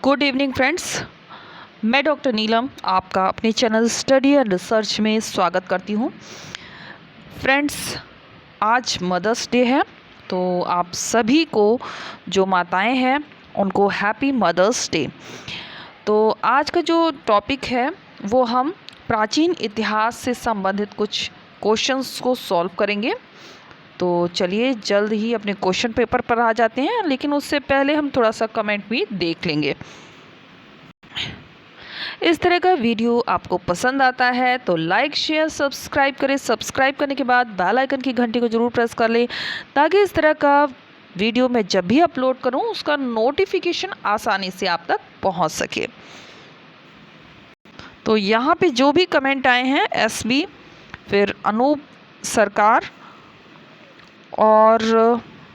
Good evening friends. मैं doctor नीलम आपका अपने चैनल स्टडी एंड रिसर्च में स्वागत करती हूँ। फ्रेंड्स, आज मदर्स डे है, तो आप सभी को जो माताएं हैं उनको हैप्पी मदर्स डे। तो आज का जो टॉपिक है वो हम प्राचीन इतिहास से संबंधित कुछ क्वेश्चंस को सॉल्व करेंगे। तो चलिए जल्द ही अपने क्वेश्चन पेपर पर आ जाते हैं, लेकिन उससे पहले हम थोड़ा सा कमेंट भी देख लेंगे। इस तरह का वीडियो आपको पसंद आता है तो लाइक शेयर सब्सक्राइब करें। सब्सक्राइब करने के बाद बेल आइकन की घंटी को ज़रूर प्रेस कर लें, ताकि इस तरह का वीडियो मैं जब भी अपलोड करूं उसका नोटिफिकेशन आसानी से आप तक पहुंच सके। तो यहाँ पे जो भी कमेंट आए हैं एसबी, फिर अनूप सरकार और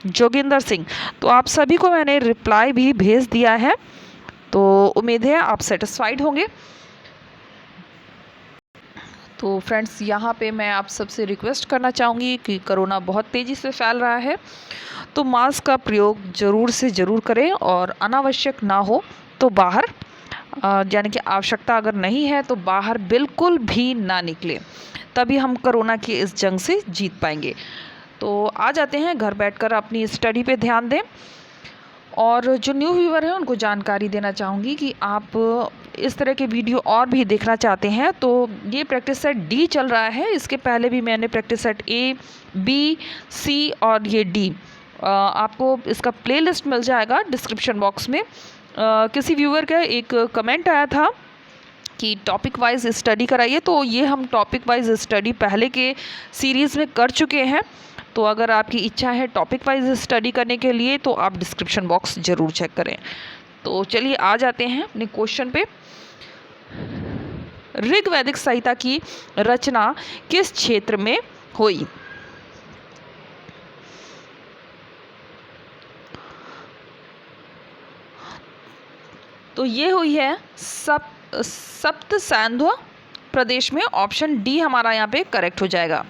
जोगिंदर सिंह, तो आप सभी को मैंने रिप्लाई भी भेज दिया है। तो उम्मीद है आप सेटिस्फाइड होंगे। तो फ्रेंड्स, यहाँ पे मैं आप सबसे रिक्वेस्ट करना चाहूँगी कि कोरोना बहुत तेज़ी से फैल रहा है, तो मास्क का प्रयोग ज़रूर से ज़रूर करें और अनावश्यक ना हो तो बाहर यानी कि आवश्यकता अगर नहीं है तो बाहर बिल्कुल भी ना निकले, तभी हम कोरोना की इस जंग से जीत पाएंगे। तो आ जाते हैं, घर बैठकर अपनी स्टडी पे ध्यान दें। और जो न्यू व्यूअर हैं उनको जानकारी देना चाहूँगी कि आप इस तरह के वीडियो और भी देखना चाहते हैं तो ये प्रैक्टिस सेट डी चल रहा है। इसके पहले भी मैंने प्रैक्टिस सेट ए, बी, सी और ये डी, आपको इसका प्लेलिस्ट मिल जाएगा डिस्क्रिप्शन बॉक्स में। किसी व्यूअर का एक कमेंट आया था कि टॉपिक वाइज स्टडी कराइए, तो ये हम टॉपिक वाइज स्टडी पहले के सीरीज़ में कर चुके हैं। तो अगर आपकी इच्छा है टॉपिक वाइज स्टडी करने के लिए तो आप डिस्क्रिप्शन बॉक्स ज़रूर चेक करें। तो चलिए आ जाते हैं अपने क्वेश्चन पे। ऋग्वैदिक संहिता की रचना किस क्षेत्र में हुई? तो ये हुई है सप्त सैंध्व प्रदेश में। ऑप्शन डी हमारा यहाँ पे करेक्ट हो जाएगा।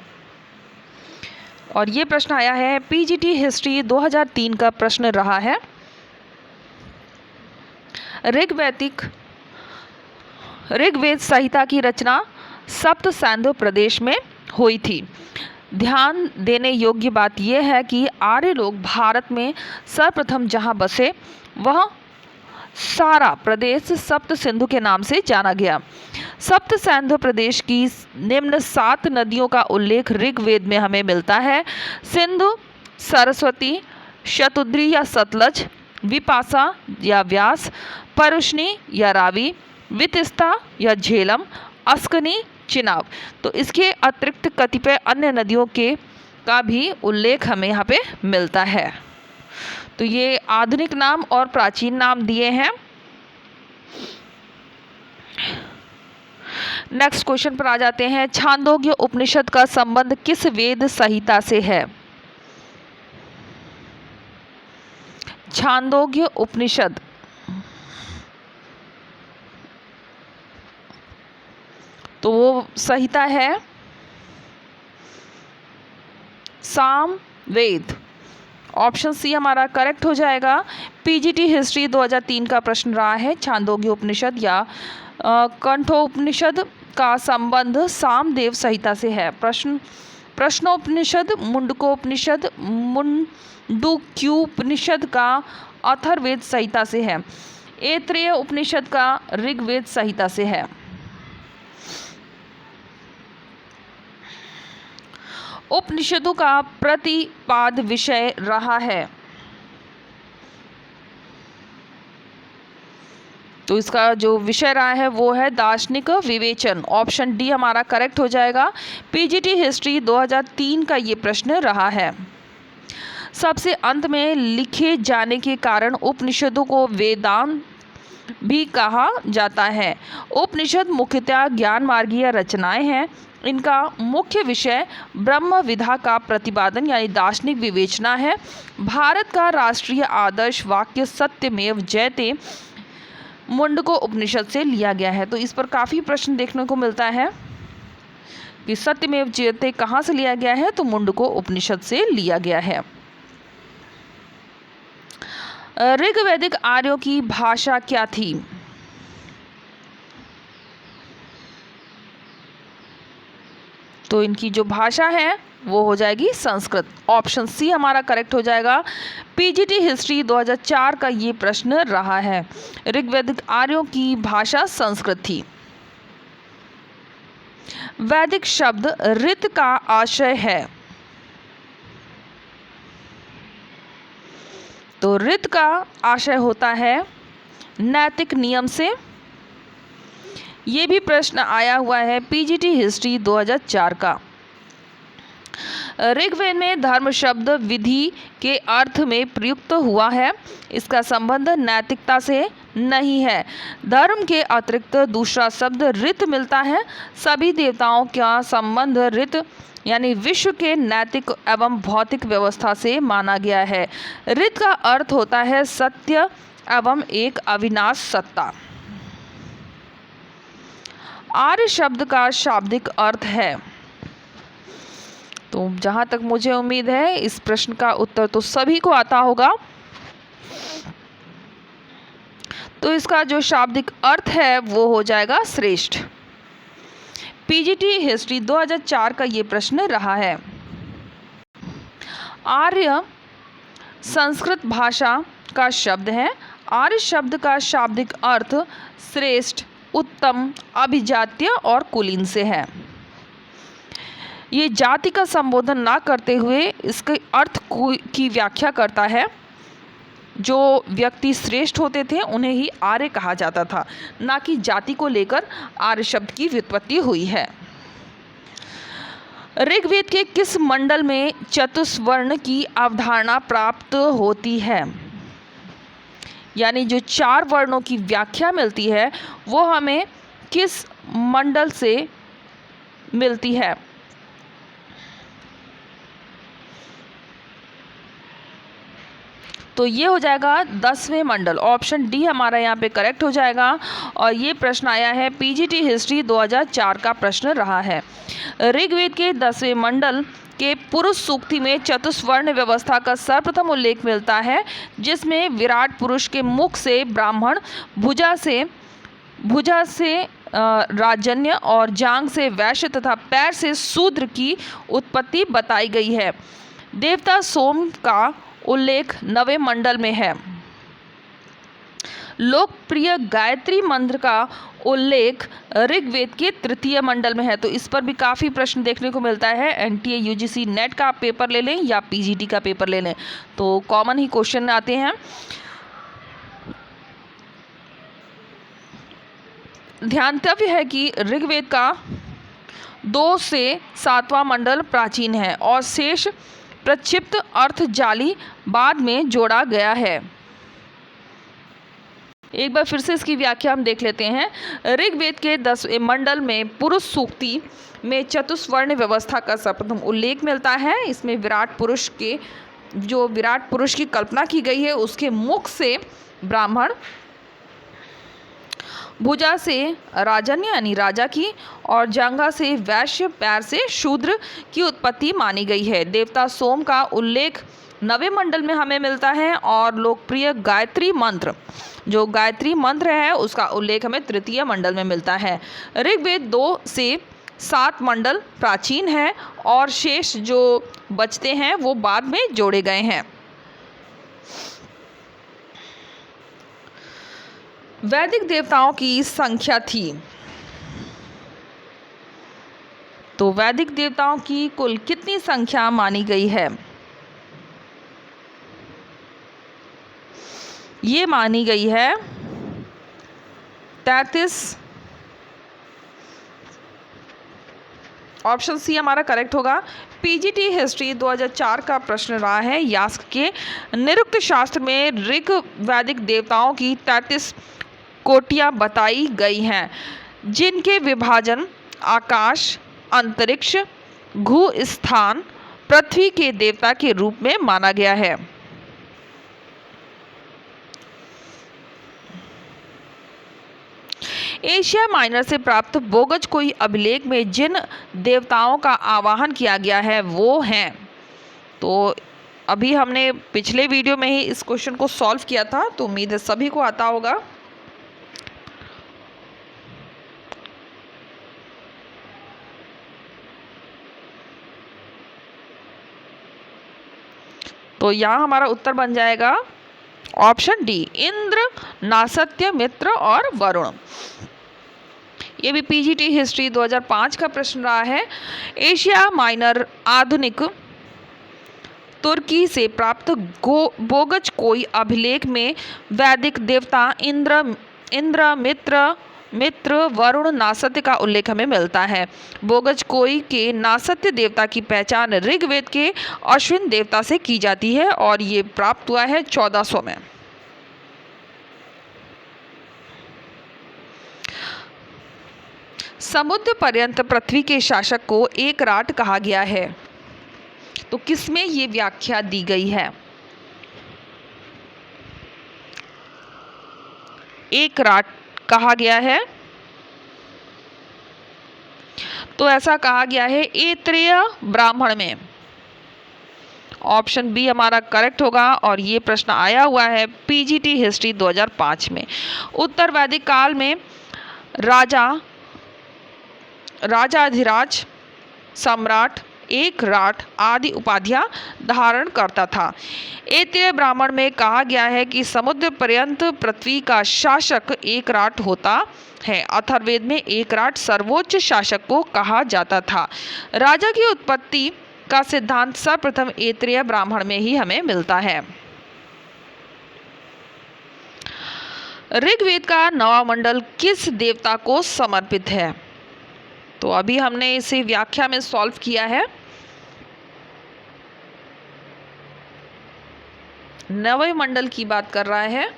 और ये प्रश्न आया है पीजीटी हिस्ट्री 2003 का प्रश्न रहा है। ऋग्वेद संहिता की रचना सप्त सैंध्व प्रदेश में हुई थी। ध्यान देने योग्य बात यह है कि आर्य लोग भारत में सर्वप्रथम जहां बसे वह सारा प्रदेश सप्त सिंधु के नाम से जाना गया। सप्त सैंध्व प्रदेश की निम्न 7 नदियों का उल्लेख ऋग्वेद में हमें मिलता है: सिंधु, सरस्वती, शतुद्री या सतलज, विपासा या व्यास, परुष्णी या रावी, वितिस्ता या झेलम, अस्कनी, चिनाब। तो इसके अतिरिक्त कतिपय अन्य नदियों के का भी उल्लेख हमें यहाँ पे मिलता है। तो ये आधुनिक नाम और प्राचीन नाम दिए हैं। नेक्स्ट क्वेश्चन पर आ जाते हैं। छांदोग्य उपनिषद का संबंध किस वेद संहिता से है? छांदोग्य उपनिषद तो वो संहिता है साम वेद। ऑप्शन सी हमारा करेक्ट हो जाएगा। पीजीटी हिस्ट्री 2003 का प्रश्न रहा है छांदोग्य उपनिषद या कंठोपनिषद का संबंध सामवेद संहिता से है। प्रश्नोपनिषद, मुंडकोपनिषद, मुंडुक्योपनिषद का अथर्ववेद संहिता से है। ऐत्रेय उपनिषद का ऋग्वेद संहिता से है। उपनिषदों का प्रतिपाद विषय रहा है। तो इसका जो विषय रहा है वो है दार्शनिक विवेचन। ऑप्शन डी हमारा करेक्ट हो जाएगा। पीजीटी हिस्ट्री 2003 का ये प्रश्न रहा है। सबसे अंत में लिखे जाने के कारण उपनिषदों को वेदांत भी कहा जाता है। उपनिषद मुख्यतः ज्ञान मार्गीय रचनाएं हैं। इनका मुख्य विषय ब्रह्म विद्या का प्रतिपादन यानी दार्शनिक विवेचना है। भारत का राष्ट्रीय आदर्श वाक्य सत्यमेव जयते मुंडको उपनिषद से लिया गया है। तो इस पर काफ़ी प्रश्न देखने को मिलता है कि सत्यमेव जयते कहाँ से लिया गया है, तो मुंडको उपनिषद से लिया गया है। ऋग्वैदिक आर्यों की भाषा क्या थी? तो इनकी जो भाषा है वो हो जाएगी संस्कृत। ऑप्शन सी हमारा करेक्ट हो जाएगा। पीजीटी हिस्ट्री 2004 का ये प्रश्न रहा है। ऋग्वैदिक आर्यों की भाषा संस्कृत थी। वैदिक शब्द ऋत का आशय है। तो ऋत का आशय होता है नैतिक नियम से। ये भी प्रश्न आया हुआ है पीजीटी हिस्ट्री 2004 का। ऋग्वेद में धर्म शब्द विधि के अर्थ में प्रयुक्त हुआ है। इसका संबंध नैतिकता से नहीं है। धर्म के अतिरिक्त दूसरा शब्द ऋत मिलता है। सभी देवताओं का संबंध ऋत यानी विश्व के नैतिक एवं भौतिक व्यवस्था से माना गया है। ऋत का अर्थ होता है सत्य एवं एक अविनाश सत्ता। आर्य शब्द का शाब्दिक अर्थ है। तो जहाँ तक मुझे उम्मीद है इस प्रश्न का उत्तर तो सभी को आता होगा। तो इसका जो शाब्दिक अर्थ है वो हो जाएगा श्रेष्ठ। पीजीटी हिस्ट्री 2004 का ये प्रश्न रहा है। आर्य संस्कृत भाषा का शब्द है। आर्य शब्द का शाब्दिक अर्थ श्रेष्ठ, उत्तम, अभिजात्य और कुलीन से है। ये जाति का संबोधन ना करते हुए इसके अर्थ की व्याख्या करता है। जो व्यक्ति श्रेष्ठ होते थे उन्हें ही आर्य कहा जाता था, ना कि जाति को लेकर आर्य शब्द की व्युत्पत्ति हुई है। ऋग्वेद के किस मंडल में चतुस्वर्ण की अवधारणा प्राप्त होती है? यानी जो 4 वर्णों की व्याख्या मिलती है वो हमें किस मंडल से मिलती है? तो ये हो जाएगा 10वें मंडल। ऑप्शन डी हमारा यहाँ पे करेक्ट हो जाएगा। और ये प्रश्न आया है पीजीटी हिस्ट्री 2004 का प्रश्न रहा है। ऋग्वेद के 10वें मंडल के पुरुष सूक्ति में चतुस्वर्ण व्यवस्था का सर्वप्रथम उल्लेख मिलता है, जिसमें विराट पुरुष के मुख से ब्राह्मण, भुजा से राजन्य और जांग से वैश्य तथा पैर से शूद्र की उत्पत्ति बताई गई है। देवता सोम का उल्लेख 9वें मंडल में है। लोकप्रिय गायत्री मंत्र का उल्लेख ऋग्वेद के 3य मंडल में है। तो इस पर भी काफ़ी प्रश्न देखने को मिलता है। एनटीए यूजीसी नेट का आप पेपर ले लें या पीजीटी का पेपर ले लें तो कॉमन ही क्वेश्चन आते हैं। ध्यातव्य है कि ऋग्वेद का 2 से 7वां मंडल प्राचीन है और शेष प्रक्षिप्त अर्थ जाली बाद में जोड़ा गया है। एक बार फिर से इसकी व्याख्या हम देख लेते हैं। ऋग्वेद के 10वें मंडल में पुरुष सूक्ति में चतुस्वर्ण व्यवस्था का सर्वप्रथम उल्लेख मिलता है। इसमें विराट पुरुष की कल्पना की गई है, उसके मुख से ब्राह्मण, भुजा से राजन्य यानी राजा की और जांघा से वैश्य, पैर से शूद्र की उत्पत्ति मानी गई है। देवता सोम का उल्लेख 9वें मंडल में हमें मिलता है और लोकप्रिय गायत्री मंत्र, जो गायत्री मंत्र है उसका उल्लेख हमें 3य मंडल में मिलता है। ऋग्वेद 2 से 7 मंडल प्राचीन है और शेष जो बचते हैं वो बाद में जोड़े गए हैं। वैदिक देवताओं की संख्या थी। तो वैदिक देवताओं की कुल कितनी संख्या मानी गई है? ये मानी गई है 33। ऑप्शन सी हमारा करेक्ट होगा। पीजीटी हिस्ट्री 2004 का प्रश्न रहा है। यास्क के निरुक्त शास्त्र में ऋग वैदिक देवताओं की 33 कोटियाँ बताई गई हैं, जिनके विभाजन आकाश, अंतरिक्ष, भू स्थान, पृथ्वी के देवता के रूप में माना गया है। एशिया माइनर से प्राप्त बोगज कोई अभिलेख में जिन देवताओं का आवाहन किया गया है वो हैं। तो अभी हमने पिछले वीडियो में ही इस क्वेश्चन को सॉल्व किया था, तो उम्मीद है सभी को आता होगा। तो यहाँ हमारा उत्तर बन जाएगा ऑप्शन डी, इंद्र, नासत्य, मित्र और वरुण। ये भी पीजीटी हिस्ट्री 2005 का प्रश्न रहा है। एशिया माइनर आधुनिक तुर्की से प्राप्त बोगज कोई अभिलेख में वैदिक देवता इंद्र, मित्र, वरुण, नासत्य का उल्लेख हमें मिलता है। बोगज कोई के नासत्य देवता की पहचान ऋग्वेद के अश्विन देवता से की जाती है और ये प्राप्त हुआ है 1400 में। समुद्र पर्यंत पृथ्वी के शासक को एकराट कहा गया है, तो किसमें ये व्याख्या दी गई है? एकराट कहा गया है, तो ऐसा कहा गया है ऐत्रेय ब्राह्मण में। ऑप्शन बी हमारा करेक्ट होगा और ये प्रश्न आया हुआ है पीजीटी हिस्ट्री 2005 में। उत्तर वैदिक काल में राजाधिराज, सम्राट, एकराट आदि उपाधियां धारण करता था। ऐत्रेय ब्राह्मण में कहा गया है कि समुद्र पर्यंत पृथ्वी का शासक एकराट होता है। अथर्ववेद में एकराट सर्वोच्च शासक को कहा जाता था। राजा की उत्पत्ति का सिद्धांत सर्वप्रथम ऐत्रेय ब्राह्मण में ही हमें मिलता है। ऋग्वेद का नवा मंडल किस देवता को समर्पित है? तो अभी हमने इसे व्याख्या में सॉल्व किया है। नवे मंडल की बात कर रहा है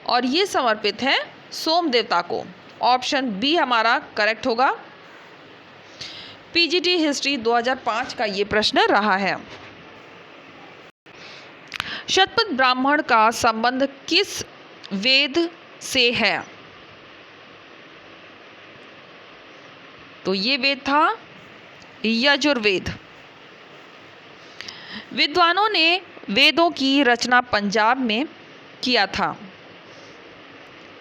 और ये समर्पित है सोम देवता को। ऑप्शन बी हमारा करेक्ट होगा। पीजीटी हिस्ट्री 2005 का ये प्रश्न रहा है। शतपथ ब्राह्मण का संबंध किस वेद से है? तो ये वेद था यजुर्वेद। विद्वानों ने वेदों की रचना पंजाब में किया था।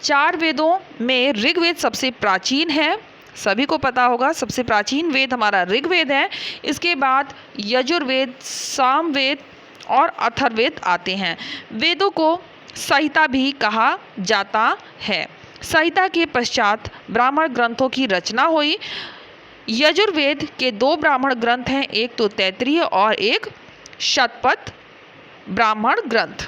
4 वेदों में ऋग्वेद सबसे प्राचीन है, सभी को पता होगा सबसे प्राचीन वेद हमारा ऋग्वेद है। इसके बाद यजुर्वेद, सामवेद और अथर्ववेद आते हैं। वेदों को संहिता भी कहा जाता है। संहिता के पश्चात ब्राह्मण ग्रंथों की रचना हुई। यजुर्वेद के 2 ब्राह्मण ग्रंथ हैं, एक तो तैत्तिरीय और एक शतपथ ब्राह्मण ग्रंथ।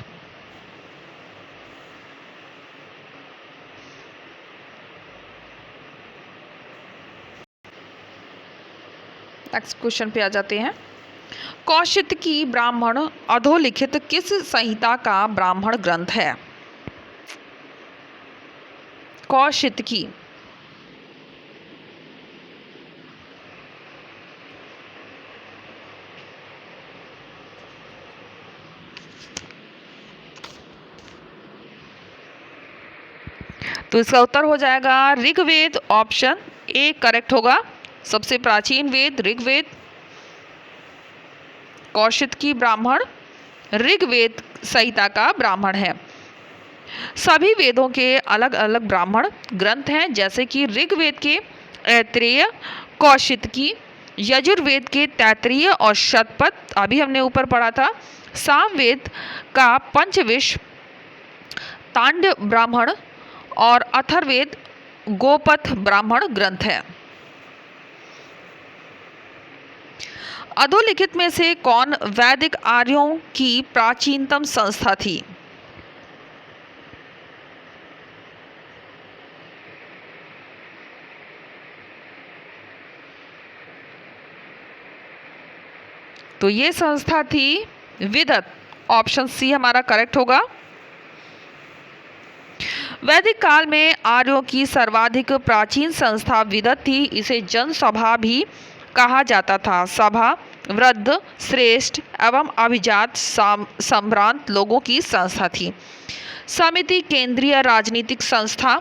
नेक्स्ट क्वेश्चन पे आ जाते हैं। कौशितकी ब्राह्मण अधोलिखित किस संहिता का ब्राह्मण ग्रंथ है? कौशितकी तो इसका उत्तर हो जाएगा ऋग्वेद। ऑप्शन ए करेक्ट होगा। सबसे प्राचीन वेद ऋग्वेद। कौशितकी ब्राह्मण ऋग्वेद संहिता का ब्राह्मण है। सभी वेदों के अलग अलग ब्राह्मण ग्रंथ हैं, जैसे कि ऋग्वेद के ऐत्रेय, कौशितकी, यजुर्वेद के तैत्तिरीय और शतपथ अभी हमने ऊपर पढ़ा था। सामवेद का पंचविश तांड्य ब्राह्मण और अथर्ववेद गोपथ ब्राह्मण ग्रंथ है। अधोलिखित में से कौन वैदिक आर्यों की प्राचीनतम संस्था थी? तो ये संस्था थी विदत। ऑप्शन सी हमारा करेक्ट होगा। वैदिक काल में आर्यों की सर्वाधिक प्राचीन संस्था विदत थी। इसे जनसभा भी कहा जाता था। सभा वृद्ध, श्रेष्ठ एवं अभिजात संभ्रांत लोगों की संस्था थी। समिति केंद्रीय राजनीतिक संस्था,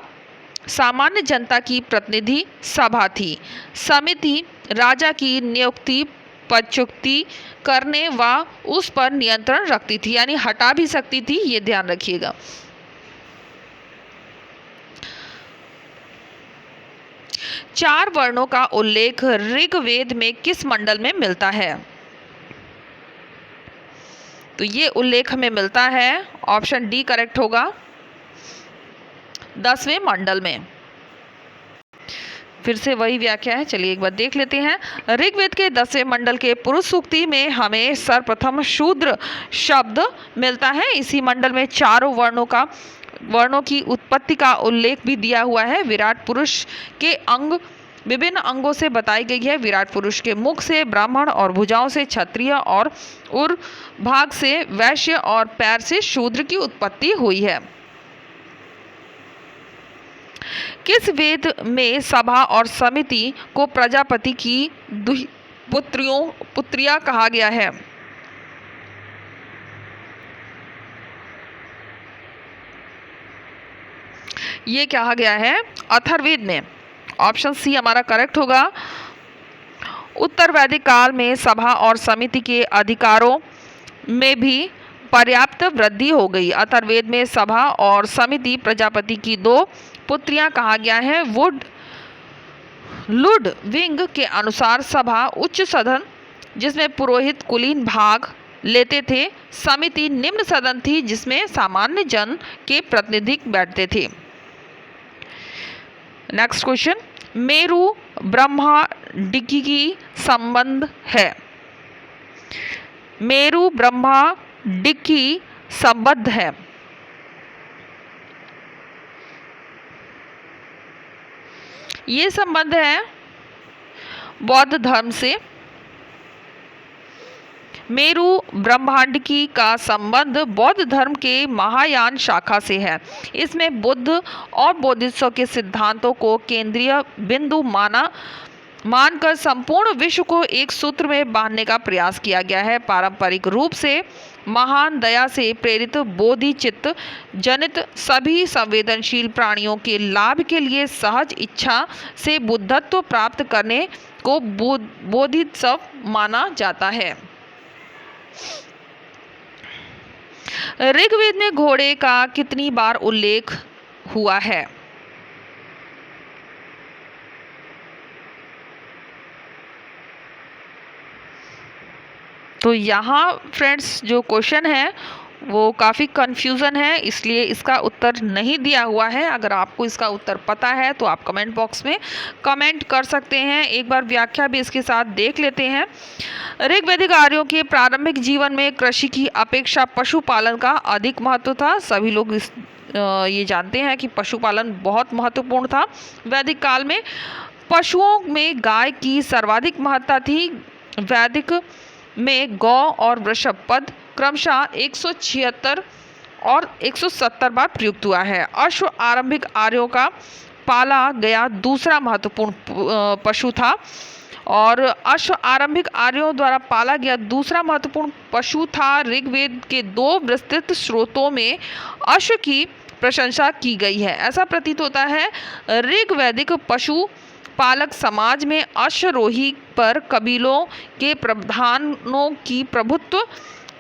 सामान्य जनता की प्रतिनिधि सभा थी। समिति राजा की नियुक्ति पदच्युति करने व उस पर नियंत्रण रखती थी, यानी हटा भी सकती थी, ये ध्यान रखिएगा। चार वर्णों का उल्लेख ऋग्वेद में किस मंडल में मिलता है? तो ये उल्लेख हमें मिलता है, ऑप्शन डी करेक्ट होगा, 10वें मंडल में। फिर से वही व्याख्या है, चलिए एक बार देख लेते हैं। ऋग्वेद के 10वें मंडल के पुरुष सूक्ति में हमें सर्वप्रथम शूद्र शब्द मिलता है। इसी मंडल में चारों वर्णों की उत्पत्ति का उल्लेख भी दिया हुआ है। विराट पुरुष के अंग विभिन्न अंगों से बताई गई है। विराट पुरुष के मुख से ब्राह्मण और भुजाओं से क्षत्रिय और उर भाग से वैश्य और पैर से शूद्र की उत्पत्ति हुई है। किस वेद में सभा और समिति को प्रजापति की पुत्रियां कहा गया है? ये कहा गया है अथर्ववेद में, ऑप्शन सी हमारा करेक्ट होगा। उत्तर वैदिक काल में सभा और समिति के अधिकारों में भी पर्याप्त वृद्धि हो गई। अथर्ववेद में सभा और समिति प्रजापति की दो पुत्रियां कहा गया है। लुडविग के अनुसार सभा उच्च सदन जिसमें पुरोहित कुलीन भाग लेते थे, समिति निम्न सदन थी जिसमें सामान्य जन के प्रतिनिधि बैठते थे। नेक्स्ट क्वेश्चन, मेरु ब्रह्मांडिकी संबंध है। मेरु ब्रह्मांडिकी संबद्ध है। ये संबंध है बौद्ध धर्म से। मेरु ब्रह्मांडिकी का संबंध बौद्ध धर्म के महायान शाखा से है। इसमें बुद्ध और बोधिसत्व के सिद्धांतों को केंद्रीय बिंदु मानकर संपूर्ण विश्व को एक सूत्र में बांधने का प्रयास किया गया है। पारंपरिक रूप से महान दया से प्रेरित बोधिचित्त जनित सभी संवेदनशील प्राणियों के लाभ के लिए सहज इच्छा से बुद्धत्व प्राप्त करने को बोधिसत्व माना जाता है। ऋग्वेद में घोड़े का कितनी बार उल्लेख हुआ है? तो यहाँ फ्रेंड्स जो क्वेश्चन है वो काफ़ी कंफ्यूजन है, इसलिए इसका उत्तर नहीं दिया हुआ है। अगर आपको इसका उत्तर पता है तो आप कमेंट बॉक्स में कमेंट कर सकते हैं। एक बार व्याख्या भी इसके साथ देख लेते हैं। ऋग्वैदिक आर्यों के प्रारंभिक जीवन में कृषि की अपेक्षा पशुपालन का अधिक महत्व था। सभी लोग ये जानते हैं कि पशुपालन बहुत महत्वपूर्ण था। वैदिक काल में पशुओं में गाय की सर्वाधिक महत्ता थी। वैदिक में गौ और वृषभ पद क्रमशः 176 और 170 बार प्रयुक्त हुआ है। अश्व आरंभिक आर्यों का पाला गया दूसरा महत्वपूर्ण पशु था और अश्व आरंभिक आर्यों द्वारा पाला गया दूसरा महत्वपूर्ण पशु था। ऋग्वेद के दो विस्तृत स्रोतों में अश्व की प्रशंसा की गई है। ऐसा प्रतीत होता है ऋग्वैदिक पशु पालक समाज में अश्वरोही पर कबीलों के प्रधानों की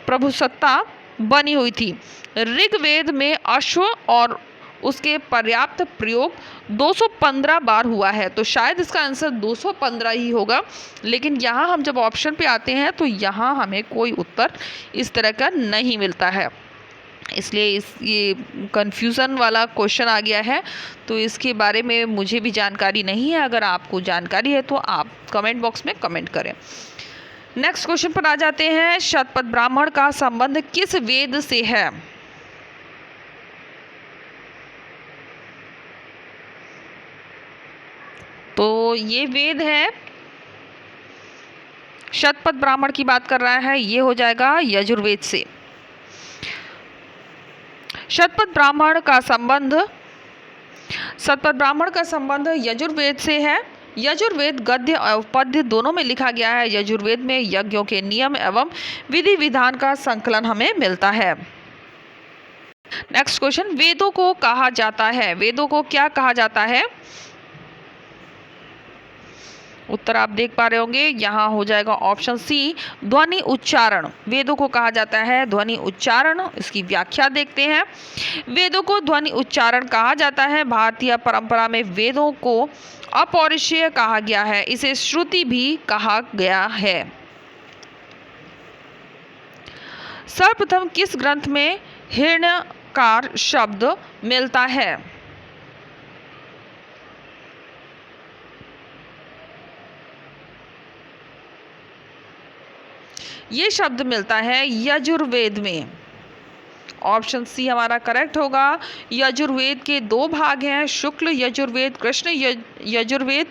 प्रभुसत्ता बनी हुई थी। ऋग्वेद में अश्व और उसके पर्याप्त प्रयोग 215 बार हुआ है, तो शायद इसका आंसर 215 ही होगा। लेकिन यहाँ हम जब ऑप्शन पे आते हैं तो यहाँ हमें कोई उत्तर इस तरह का नहीं मिलता है, इसलिए ये कंफ्यूजन वाला क्वेश्चन आ गया है। तो इसके बारे में मुझे भी जानकारी नहीं है। अगर आपको जानकारी है तो आप कमेंट बॉक्स में कमेंट करें। नेक्स्ट क्वेश्चन पर आ जाते हैं। शतपथ ब्राह्मण का संबंध किस वेद से है? तो ये वेद है, शतपथ ब्राह्मण की बात कर रहा है, ये हो जाएगा यजुर्वेद से। शतपथ ब्राह्मण का संबंध यजुर्वेद से है। यजुर्वेद गद्य और पद्य दोनों में लिखा गया है। यजुर्वेद में यज्ञों के नियम एवं विधि विधान का संकलन हमें मिलता है। नेक्स्ट क्वेश्चन, वेदों को कहा जाता है, वेदों को क्या कहा जाता है? उत्तर आप देख पा रहे होंगे, यहाँ हो जाएगा ऑप्शन सी ध्वनि उच्चारण। वेदों को कहा जाता है ध्वनि उच्चारण। इसकी व्याख्या देखते हैं। वेदों को ध्वनि उच्चारण कहा जाता है। भारतीय परंपरा में वेदों को अपौरुषेय कहा गया है। इसे श्रुति भी कहा गया है। सर्वप्रथम किस ग्रंथ में हिरण्यकार शब्द मिलता है? ये शब्द मिलता है यजुर्वेद में। ऑप्शन सी हमारा करेक्ट होगा। यजुर्वेद के दो भाग हैं, शुक्ल यजुर्वेद, कृष्ण यजुर्वेद।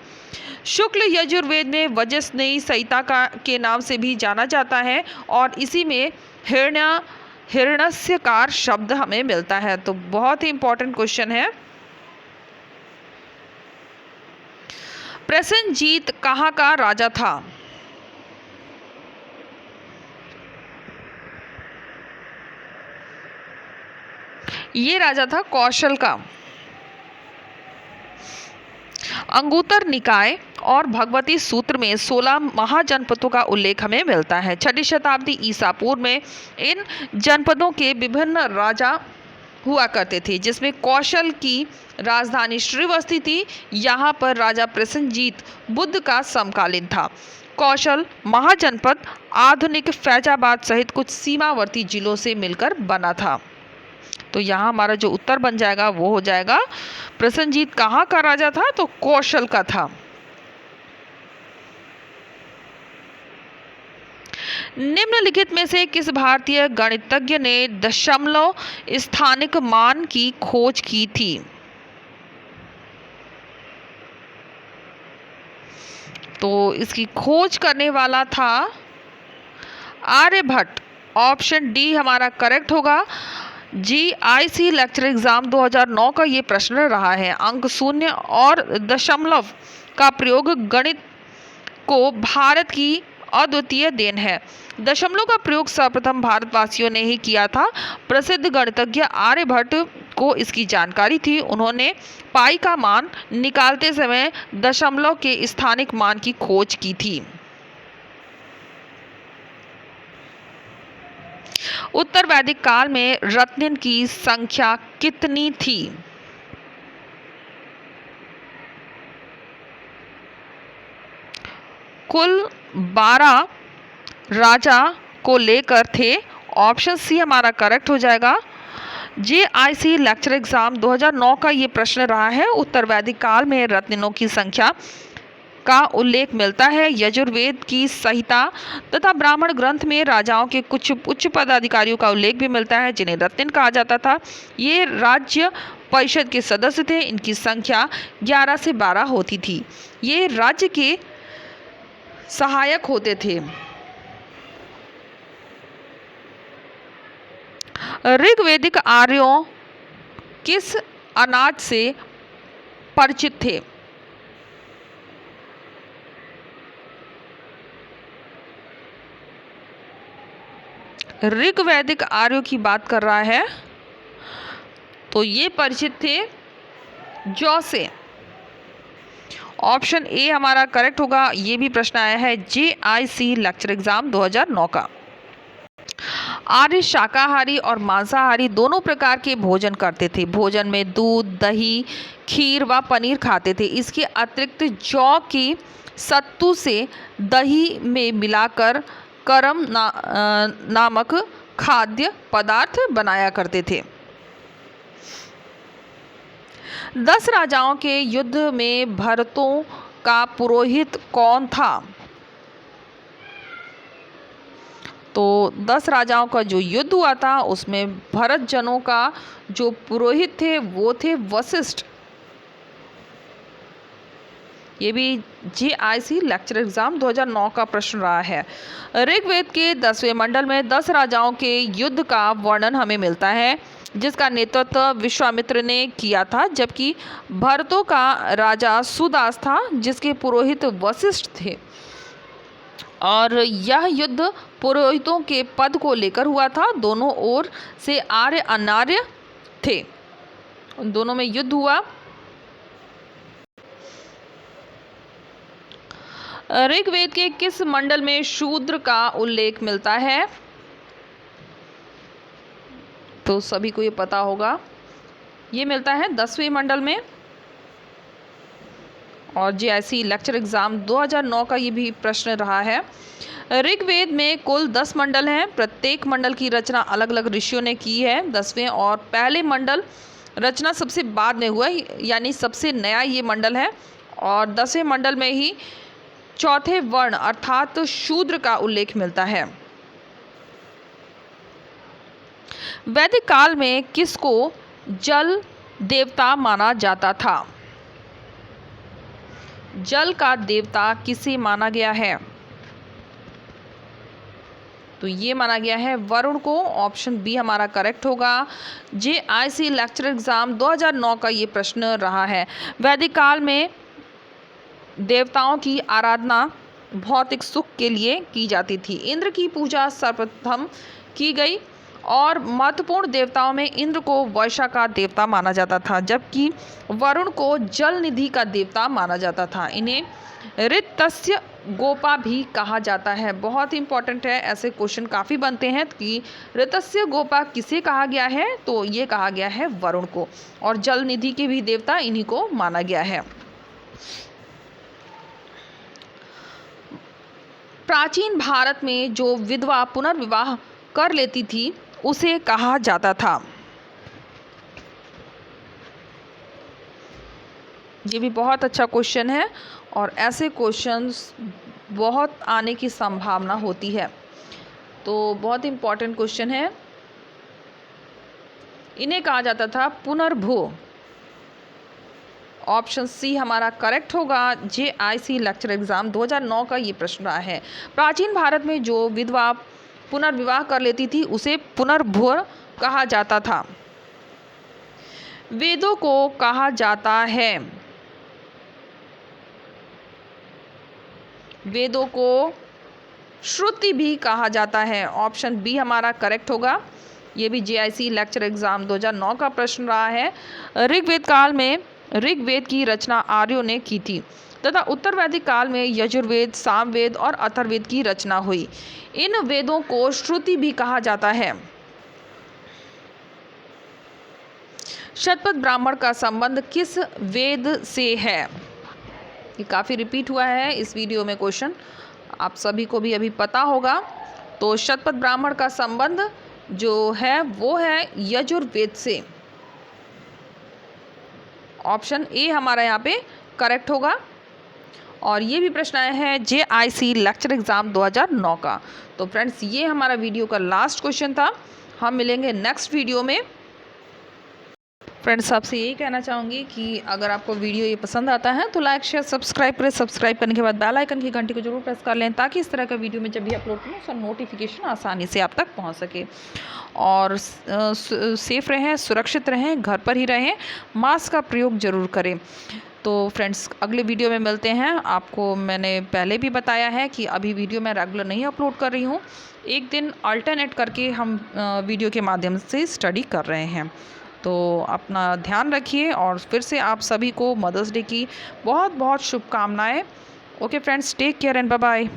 शुक्ल यजुर्वेद में वजस्नेयी संहिता के नाम से भी जाना जाता है और इसी में हिरण्यकार शब्द हमें मिलता है। तो बहुत ही इंपॉर्टेंट क्वेश्चन है। प्रसेनजीत कहाँ का राजा था? ये राजा था कौशल का। अंगुत्तर निकाय और भगवती सूत्र में 16 महाजनपदों का उल्लेख हमें मिलता है। 6वीं शताब्दी ईसा पूर्व में इन जनपदों के विभिन्न राजा हुआ करते थे, जिसमें कौशल की राजधानी श्रीवस्ती थी। यहाँ पर राजा प्रसेनजीत बुद्ध का समकालीन था। कौशल महाजनपद आधुनिक फैजाबाद सहित कुछ सीमावर्ती जिलों से मिलकर बना था। तो यहाँ हमारा जो उत्तर बन जाएगा वो हो जाएगा प्रसेनजीत कहाँ का राजा था? तो कौशल का था। निम्नलिखित में से किस भारतीय गणितज्ञ ने दशमलव स्थानिक मान की खोज की थी? तो इसकी खोज करने वाला था आर्यभट्ट। ऑप्शन डी हमारा करेक्ट होगा। GIC लेक्चर एग्जाम 2009 का ये प्रश्न रहा है। अंक शून्य और दशमलव का प्रयोग गणित को भारत की अद्वितीय देन है। दशमलव का प्रयोग सर्वप्रथम भारतवासियों ने ही किया था। प्रसिद्ध गणितज्ञ आर्यभट्ट को इसकी जानकारी थी। उन्होंने पाई का मान निकालते समय दशमलव के स्थानिक मान की खोज की थी। उत्तर वैदिक काल में रत्निन की संख्या कितनी थी? कुल 12 राजा को लेकर थे। ऑप्शन सी हमारा करेक्ट हो जाएगा। GIC लेक्चर एग्जाम 2009 का ये प्रश्न रहा है। उत्तर वैदिक काल में रत्निनों की संख्या का उल्लेख मिलता है। यजुर्वेद की संहिता तथा ब्राह्मण ग्रंथ में राजाओं के कुछ उच्च पदाधिकारियों का उल्लेख भी मिलता है, जिन्हें रत्निन कहा जाता था। ये राज्य परिषद के सदस्य थे। इनकी संख्या 11 से 12 होती थी। ये राज्य के सहायक होते थे। ऋग्वेदिक आर्यों किस अनाज से परिचित थे? ऋग्वैदिक आर्यों की बात कर रहा है तो ये परिचित थे जौ से। ऑप्शन ए हमारा करेक्ट होगा। ये भी प्रश्न आया है GIC लेक्चर एग्जाम 2009 का। आर्य शाकाहारी और मांसाहारी दोनों प्रकार के भोजन करते थे। भोजन में दूध, दही, खीर व पनीर खाते थे। इसके अतिरिक्त जौ की सत्तू से दही में मिलाकर करम नामक खाद्य पदार्थ बनाया करते थे। 10 राजाओं के युद्ध में भरतों का पुरोहित कौन था? तो 10 राजाओं का जो युद्ध हुआ था उसमें भरत जनों का जो पुरोहित थे वो थे वशिष्ठ। ये भी GIC लेक्चर एग्जाम 2009 का प्रश्न रहा है। ऋग्वेद के 10वें मंडल में 10 राजाओं के युद्ध का वर्णन हमें मिलता है, जिसका नेतृत्व विश्वामित्र ने किया था, जबकि भरतों का राजा सुदास था, जिसके पुरोहित वशिष्ठ थे। और यह युद्ध पुरोहितों के पद को लेकर हुआ था। दोनों ओर से आर्य अनार्य थे, उन दोनों में युद्ध हुआ। ऋग्वेद के किस मंडल में शूद्र का उल्लेख मिलता है? तो सभी को ये पता होगा, ये मिलता है 10वें मंडल में। और जीआईसी लेक्चर एग्जाम 2009 का ये भी प्रश्न रहा है। ऋग्वेद में कुल 10 मंडल हैं। प्रत्येक मंडल की रचना अलग अलग ऋषियों ने की है। 10वें और पहले मंडल रचना सबसे बाद में हुआ, यानी सबसे नया ये मंडल है। और 10वें मंडल में ही चौथे वर्ण अर्थात शूद्र का उल्लेख मिलता है। वैदिक काल में किसको जल देवता माना जाता था? जल का देवता किसे माना गया है? तो ये माना गया है वरुण को। ऑप्शन बी हमारा करेक्ट होगा। जेआईसी लेक्चर एग्जाम 2009 का ये प्रश्न रहा है। वैदिक काल में देवताओं की आराधना भौतिक सुख के लिए की जाती थी। इंद्र की पूजा सर्वप्रथम की गई और महत्वपूर्ण देवताओं में इंद्र को वर्षा का देवता माना जाता था, जबकि वरुण को जल निधि का देवता माना जाता था। इन्हें ऋतस्य गोपा भी कहा जाता है। बहुत इंपॉर्टेंट है, ऐसे क्वेश्चन काफ़ी बनते हैं कि ऋतस्य गोपा किसे कहा गया है? तो ये कहा गया है वरुण को। और जल निधि के भी देवता इन्हीं को माना गया है। प्राचीन भारत में जो विधवा पुनर्विवाह कर लेती थी उसे कहा जाता था। ये भी बहुत अच्छा क्वेश्चन है और ऐसे क्वेश्चंस बहुत आने की संभावना होती है, तो बहुत इंपॉर्टेंट क्वेश्चन है। इन्हें कहा जाता था पुनर्भू। ऑप्शन सी हमारा करेक्ट होगा। जेआईसी लेक्चर एग्जाम 2009 का ये प्रश्न रहा है। प्राचीन भारत में जो विधवा पुनर्विवाह कर लेती थी उसे पुनर्भू कहा जाता था। वेदों को कहा जाता है, वेदों को श्रुति भी कहा जाता है। ऑप्शन बी हमारा करेक्ट होगा। ये भी जेआईसी लेक्चर एग्जाम 2009 का प्रश्न रहा है। ऋग्वेद काल में ऋग्वेद की रचना आर्यों ने की थी तथा उत्तर वैदिक काल में यजुर्वेद, सामवेद और अथर्ववेद की रचना हुई। इन वेदों को श्रुति भी कहा जाता है। शतपथ ब्राह्मण का संबंध किस वेद से है? ये काफ़ी रिपीट हुआ है इस वीडियो में क्वेश्चन, आप सभी को भी अभी पता होगा। तो शतपथ ब्राह्मण का संबंध जो है वो है यजुर्वेद से। ऑप्शन ए हमारा यहाँ पे करेक्ट होगा। और ये भी प्रश्न आया है जेआईसी लेक्चर एग्जाम 2009 का। तो फ्रेंड्स ये हमारा वीडियो का लास्ट क्वेश्चन था। हम मिलेंगे नेक्स्ट वीडियो में। फ्रेंड्स आपसे यही कहना चाहूँगी कि अगर आपको वीडियो ये पसंद आता है तो लाइक शेयर सब्सक्राइब करें। सब्सक्राइब करने के बाद बेल आइकन की घंटी को जरूर प्रेस कर लें ताकि इस तरह का वीडियो में जब भी अपलोड करूँ उसका नोटिफिकेशन आसानी से आप तक पहुँच सके। और सेफ रहें, सुरक्षित रहें, घर पर ही रहें, मास्क का प्रयोग ज़रूर करें। तो फ्रेंड्स अगले वीडियो में मिलते हैं। आपको मैंने पहले भी बताया है कि अभी वीडियो मैं रेगुलर नहीं अपलोड कर रही हूँ, एक दिन अल्टरनेट करके हम वीडियो के माध्यम से स्टडी कर रहे हैं। तो अपना ध्यान रखिए और फिर से आप सभी को मदर्स डे की बहुत बहुत शुभकामनाएं। Okay friends, take care and bye bye.